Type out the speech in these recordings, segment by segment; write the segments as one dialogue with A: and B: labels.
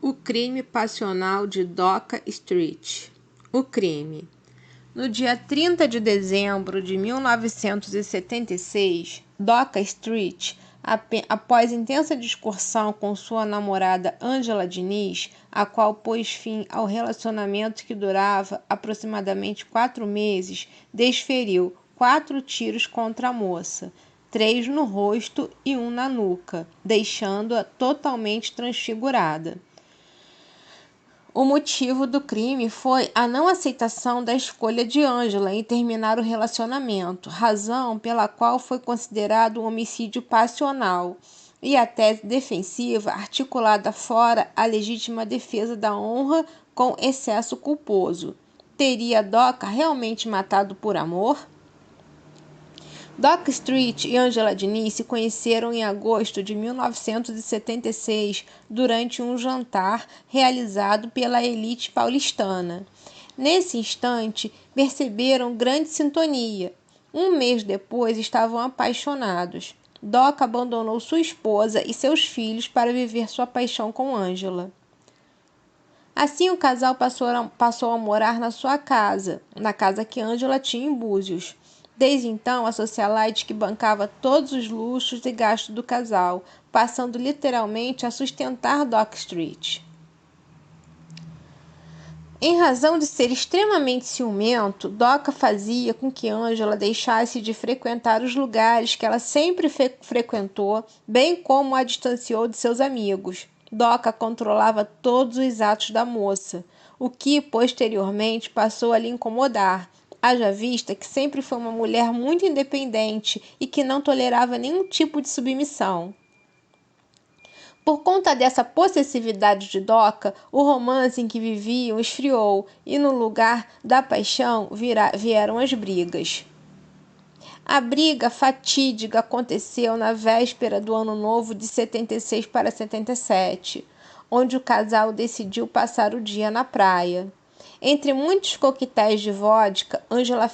A: O crime passional de Doca Street. O crime. No dia 30 de dezembro de 1976, Doca Street, após intensa discussão com sua namorada Angela Diniz, a qual pôs fim ao relacionamento que durava aproximadamente 4 meses, desferiu 4 tiros contra a moça, 3 no rosto e 1 na nuca, deixando-a totalmente transfigurada. O motivo do crime foi a não aceitação da escolha de Angela em terminar o relacionamento, razão pela qual foi considerado um homicídio passional, e a tese defensiva articulada fora a legítima defesa da honra com excesso culposo. Teria Doca realmente matado por amor? Doca Street e Angela Diniz se conheceram em agosto de 1976 durante um jantar realizado pela elite paulistana. Nesse instante, perceberam grande sintonia. Um mês depois, estavam apaixonados. Doca abandonou sua esposa e seus filhos para viver sua paixão com Angela. Assim, o casal passou a morar na sua casa, na casa que Angela tinha em Búzios. Desde então, a socialite que bancava todos os luxos e gastos do casal, passando literalmente a sustentar Doca Street. Em razão de ser extremamente ciumento, Doca fazia com que Angela deixasse de frequentar os lugares que ela sempre frequentou, bem como a distanciou de seus amigos. Doca controlava todos os atos da moça, o que posteriormente passou a lhe incomodar, haja vista que sempre foi uma mulher muito independente e que não tolerava nenhum tipo de submissão. Por conta dessa possessividade de Doca, o romance em que viviam esfriou e no lugar da paixão vieram as brigas. A briga fatídica aconteceu na véspera do Ano Novo de 76 para 77, onde o casal decidiu passar o dia na praia. Entre muitos coquetéis de vodka, Angela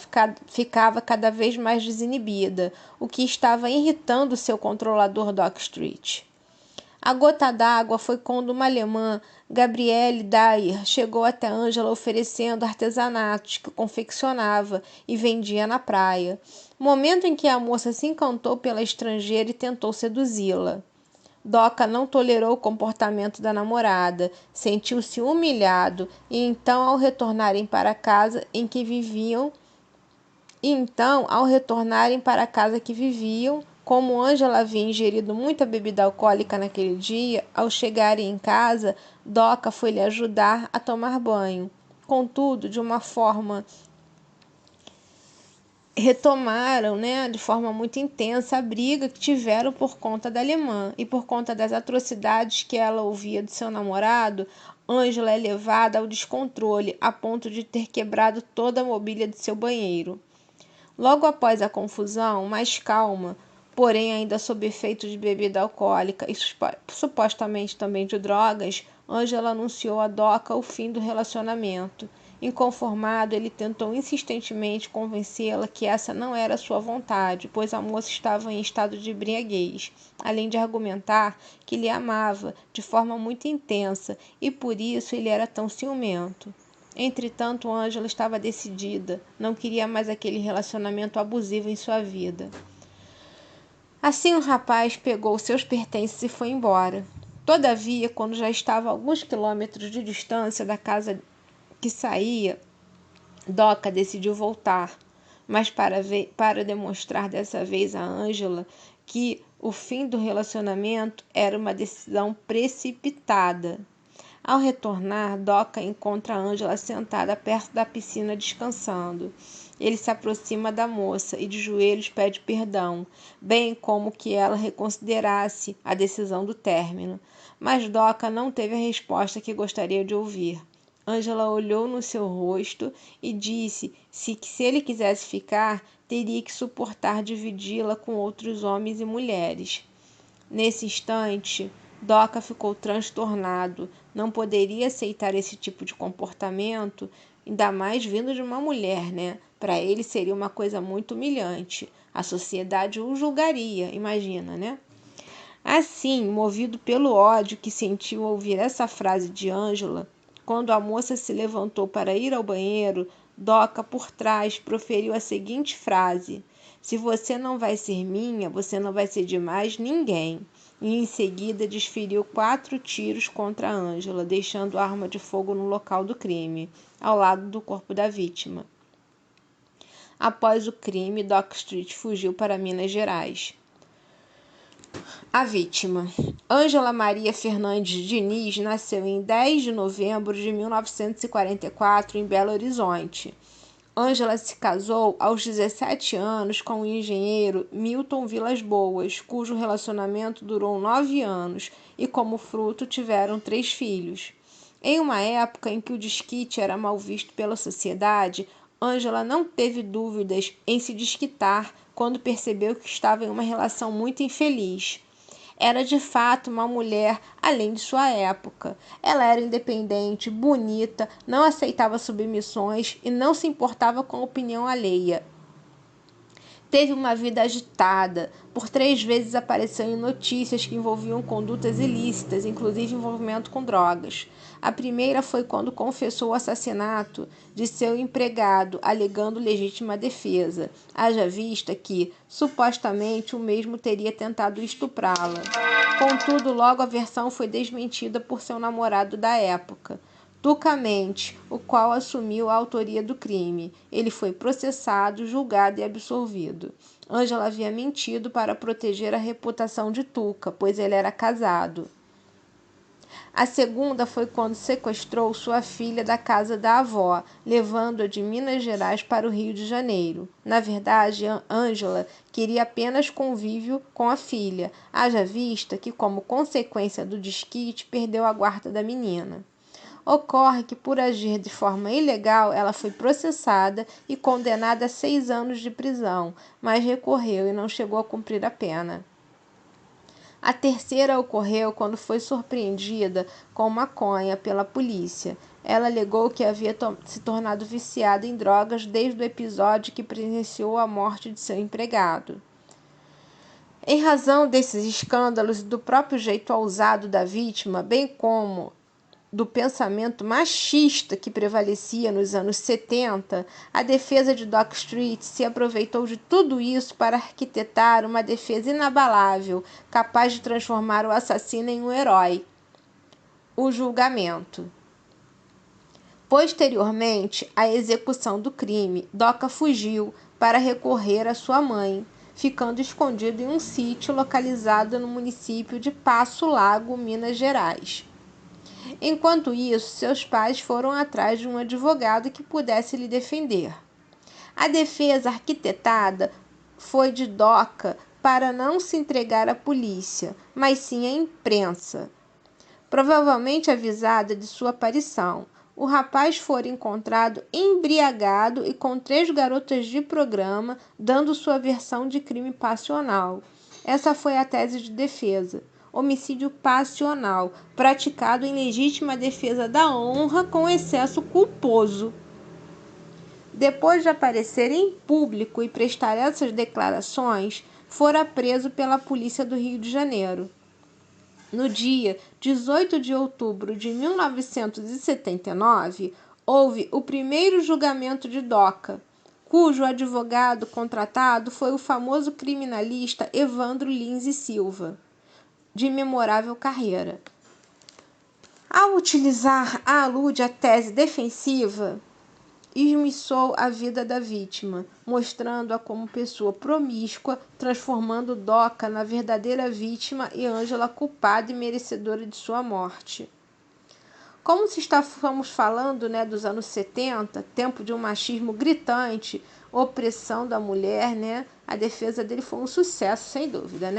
A: ficava cada vez mais desinibida, o que estava irritando seu controlador Doca Street. A gota d'água foi quando uma alemã, Gabriele Dyer, chegou até Angela oferecendo artesanatos que confeccionava e vendia na praia, momento em que a moça se encantou pela estrangeira e tentou seduzi-la. Doca não tolerou o comportamento da namorada, sentiu-se humilhado e então, ao retornarem para a casa que viviam, como Angela havia ingerido muita bebida alcoólica naquele dia, ao chegarem em casa, Doca foi lhe ajudar a tomar banho. Contudo, de uma forma retomaram, de forma muito intensa a briga que tiveram por conta da alemã e por conta das atrocidades que ela ouvia do seu namorado. Angela é levada ao descontrole a ponto de ter quebrado toda a mobília de seu banheiro. Logo após a confusão, mais calma, porém ainda sob efeito de bebida alcoólica e supostamente também de drogas, Angela anunciou a Doca o fim do relacionamento. Inconformado, ele tentou insistentemente convencê-la que essa não era sua vontade, pois a moça estava em estado de embriaguez, além de argumentar que lhe amava de forma muito intensa e por isso ele era tão ciumento. Entretanto, Angela estava decidida, não queria mais aquele relacionamento abusivo em sua vida. Assim, o rapaz pegou seus pertences e foi embora. Todavia, quando já estava a alguns quilômetros de distância da casa que saía, Doca decidiu voltar, mas para demonstrar dessa vez a Angela que o fim do relacionamento era uma decisão precipitada. Ao retornar, Doca encontra Angela sentada perto da piscina descansando. Ele se aproxima da moça e de joelhos pede perdão, bem como que ela reconsiderasse a decisão do término. Mas Doca não teve a resposta que gostaria de ouvir. Angela olhou no seu rosto e disse que se ele quisesse ficar, teria que suportar dividi-la com outros homens e mulheres. Nesse instante, Doca ficou transtornado. Não poderia aceitar esse tipo de comportamento, ainda mais vindo de uma mulher, Para ele seria uma coisa muito humilhante. A sociedade o julgaria, imagina, Assim, movido pelo ódio que sentiu ao ouvir essa frase de Ângela, quando a moça se levantou para ir ao banheiro, Doca, por trás, proferiu a seguinte frase: "Se você não vai ser minha, você não vai ser de mais ninguém." E em seguida desferiu 4 tiros contra Ângela, deixando a arma de fogo no local do crime, ao lado do corpo da vítima. Após o crime, Dock Street fugiu para Minas Gerais. A vítima. Ângela Maria Fernandes Diniz nasceu em 10 de novembro de 1944 em Belo Horizonte. Ângela se casou aos 17 anos com o engenheiro Milton Vilas Boas, cujo relacionamento durou 9 anos e, como fruto, tiveram 3 filhos. Em uma época em que o desquite era mal visto pela sociedade, Ângela não teve dúvidas em se desquitar quando percebeu que estava em uma relação muito infeliz. Era de fato uma mulher além de sua época. Ela era independente, bonita, não aceitava submissões e não se importava com a opinião alheia. Teve uma vida agitada. Por 3 vezes apareceu em notícias que envolviam condutas ilícitas, inclusive envolvimento com drogas. A primeira foi quando confessou o assassinato de seu empregado, alegando legítima defesa, haja vista que, supostamente, o mesmo teria tentado estuprá-la. Contudo, logo a versão foi desmentida por seu namorado da época, Tuca Mendes, o qual assumiu a autoria do crime. Ele foi processado, julgado e absolvido. Ângela havia mentido para proteger a reputação de Tuca, pois ele era casado. A segunda foi quando sequestrou sua filha da casa da avó, levando-a de Minas Gerais para o Rio de Janeiro. Na verdade, Ângela queria apenas convívio com a filha, haja vista que, como consequência do desquite, perdeu a guarda da menina. Ocorre que, por agir de forma ilegal, ela foi processada e condenada a 6 anos de prisão, mas recorreu e não chegou a cumprir a pena. A terceira ocorreu quando foi surpreendida com maconha pela polícia. Ela alegou que havia se tornado viciada em drogas desde o episódio que presenciou a morte de seu empregado. Em razão desses escândalos e do próprio jeito ousado da vítima, bem como do pensamento machista que prevalecia nos anos 70, a defesa de Dock Street se aproveitou de tudo isso para arquitetar uma defesa inabalável, capaz de transformar o assassino em um herói. O julgamento. Posteriormente à execução do crime, Doca fugiu para recorrer à sua mãe, ficando escondido em um sítio localizado no município de Passo Lago, Minas Gerais. Enquanto isso, seus pais foram atrás de um advogado que pudesse lhe defender. A defesa arquitetada foi de Doca para não se entregar à polícia, mas sim à imprensa, provavelmente avisada de sua aparição. O rapaz fora encontrado embriagado e com 3 garotas de programa, dando sua versão de crime passional. Essa foi a tese de defesa. Homicídio passional, praticado em legítima defesa da honra com excesso culposo. Depois de aparecer em público e prestar essas declarações, fora preso pela polícia do Rio de Janeiro. No dia 18 de outubro de 1979, houve o primeiro julgamento de Doca, cujo advogado contratado foi o famoso criminalista Evandro Lins e Silva, de memorável carreira. Ao utilizar a alude a tese defensiva, esmiuçou a vida da vítima, mostrando-a como pessoa promíscua, transformando Doca na verdadeira vítima e Ângela culpada e merecedora de sua morte. Como se estamos falando, dos anos 70, tempo de um machismo gritante, opressão da mulher, a defesa dele foi um sucesso, sem dúvida,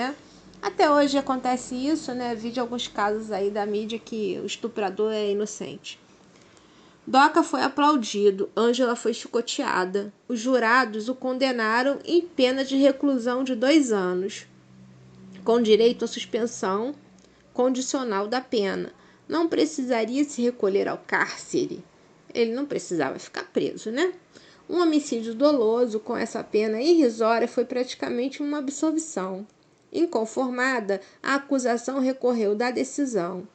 A: Até hoje acontece isso, vi de alguns casos aí da mídia que o estuprador é inocente. Doca foi aplaudido, Ângela foi chicoteada. Os jurados o condenaram em pena de reclusão de 2 anos, com direito à suspensão condicional da pena. Não precisaria se recolher ao cárcere. Ele não precisava ficar preso, Um homicídio doloso com essa pena irrisória foi praticamente uma absolvição. Inconformada, a acusação recorreu da decisão.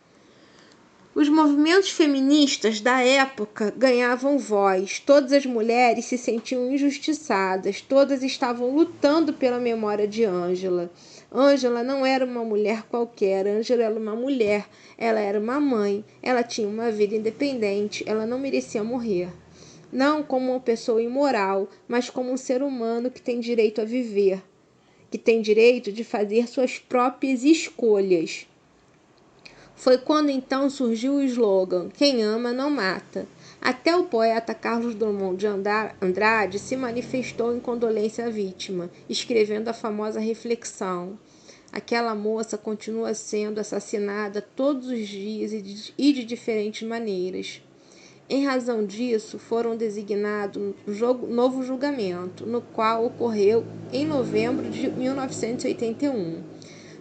A: Os movimentos feministas da época ganhavam voz, todas as mulheres se sentiam injustiçadas, todas estavam lutando pela memória de Ângela. Ângela não era uma mulher qualquer, Ângela era uma mulher, ela era uma mãe, ela tinha uma vida independente, ela não merecia morrer. Não como uma pessoa imoral, mas como um ser humano que tem direito a viver, que tem direito de fazer suas próprias escolhas. Foi quando então surgiu o slogan "Quem ama não mata". Até o poeta Carlos Drummond de Andrade se manifestou em condolência à vítima, escrevendo a famosa reflexão: aquela moça continua sendo assassinada todos os dias e de diferentes maneiras. Em razão disso, foram designados novo julgamento, no qual ocorreu em novembro de 1981.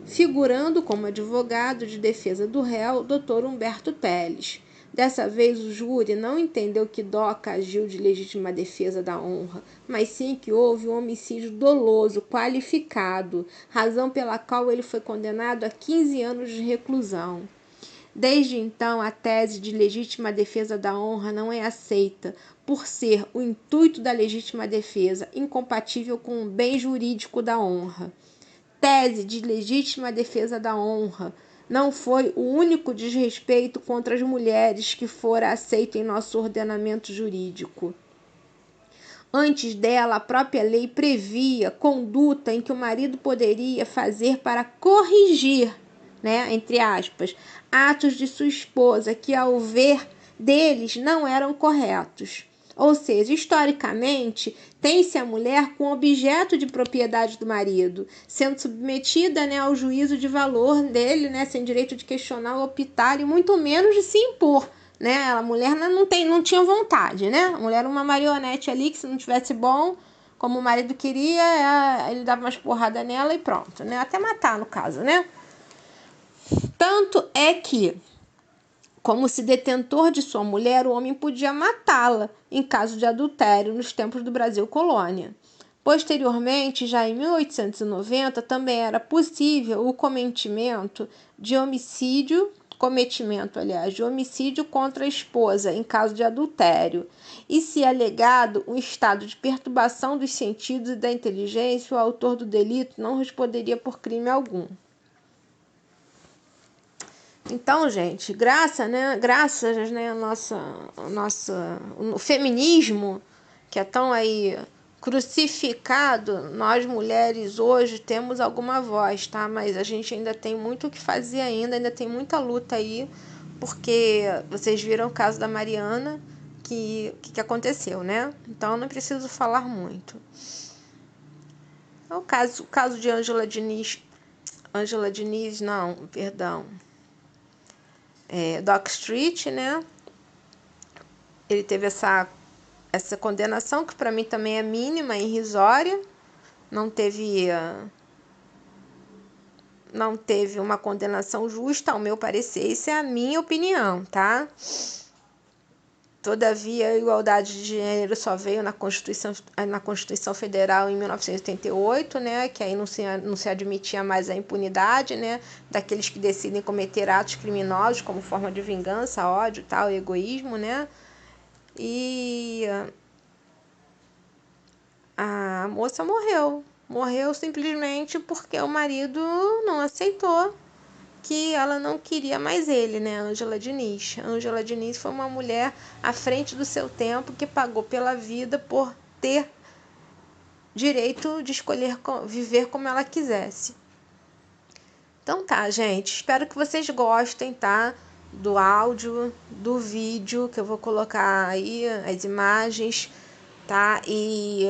A: Figurando como advogado de defesa do réu, Dr. Humberto Teles. Dessa vez, o júri não entendeu que Doca agiu de legítima defesa da honra, mas sim que houve um homicídio doloso, qualificado, razão pela qual ele foi condenado a 15 anos de reclusão. Desde então, a tese de legítima defesa da honra não é aceita, por ser o intuito da legítima defesa incompatível com o bem jurídico da honra. Tese de legítima defesa da honra não foi o único desrespeito contra as mulheres que fora aceito em nosso ordenamento jurídico. Antes dela, a própria lei previa conduta em que o marido poderia fazer para corrigir, entre aspas, atos de sua esposa que, ao ver deles, não eram corretos. Ou seja, historicamente, tem-se a mulher como objeto de propriedade do marido, sendo submetida ao juízo de valor dele, sem direito de questionar ou optar, e muito menos de se impor. A mulher não tinha vontade, A mulher era uma marionete ali, que se não tivesse bom, como o marido queria, ele dava umas porradas nela e pronto, Até matar, no caso, Tanto é que, como se detentor de sua mulher, o homem podia matá-la em caso de adultério nos tempos do Brasil colônia. Posteriormente, já em 1890, também era possível o cometimento de homicídio contra a esposa em caso de adultério. E se alegado um estado de perturbação dos sentidos e da inteligência, o autor do delito não responderia por crime algum. Então, gente, graças ao feminismo, que é tão aí crucificado, nós mulheres hoje temos alguma voz, tá? Mas a gente ainda tem muito o que fazer ainda tem muita luta aí, porque vocês viram o caso da Mariana, que aconteceu, Então, eu não preciso falar muito. O caso de Ângela Diniz, Dock Street, Ele teve essa condenação, que para mim também é mínima, irrisória. Não teve uma condenação justa, ao meu parecer. Isso é a minha opinião, tá? Todavia, a igualdade de gênero só veio na Constituição Federal em 1988, que aí não se admitia mais a impunidade, daqueles que decidem cometer atos criminosos como forma de vingança, ódio, tal, egoísmo, E a moça morreu simplesmente porque o marido não aceitou, que ela não queria mais ele, Ângela Diniz. Ângela Diniz foi uma mulher à frente do seu tempo, que pagou pela vida por ter direito de escolher viver como ela quisesse. Então tá, gente, espero que vocês gostem, tá? Do áudio, do vídeo, que eu vou colocar aí as imagens, tá? E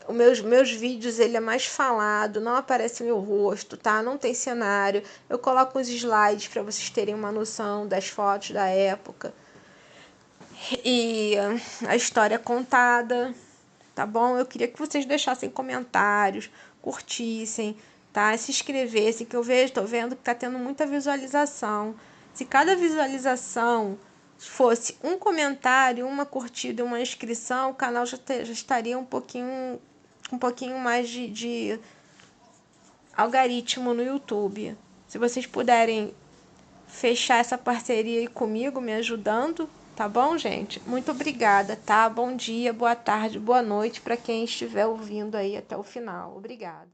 A: os meus vídeos, ele é mais falado, não aparece meu rosto, tá? Não tem cenário. Eu coloco os slides para vocês terem uma noção das fotos da época. E a história contada, tá bom? Eu queria que vocês deixassem comentários, curtissem, tá? Se inscrevessem, que tô vendo que tá tendo muita visualização. Se cada visualização fosse um comentário, uma curtida e uma inscrição, o canal já estaria um pouquinho mais algoritmo no YouTube. Se vocês puderem fechar essa parceria aí comigo, me ajudando, tá bom, gente? Muito obrigada, tá? Bom dia, boa tarde, boa noite para quem estiver ouvindo aí até o final. Obrigada.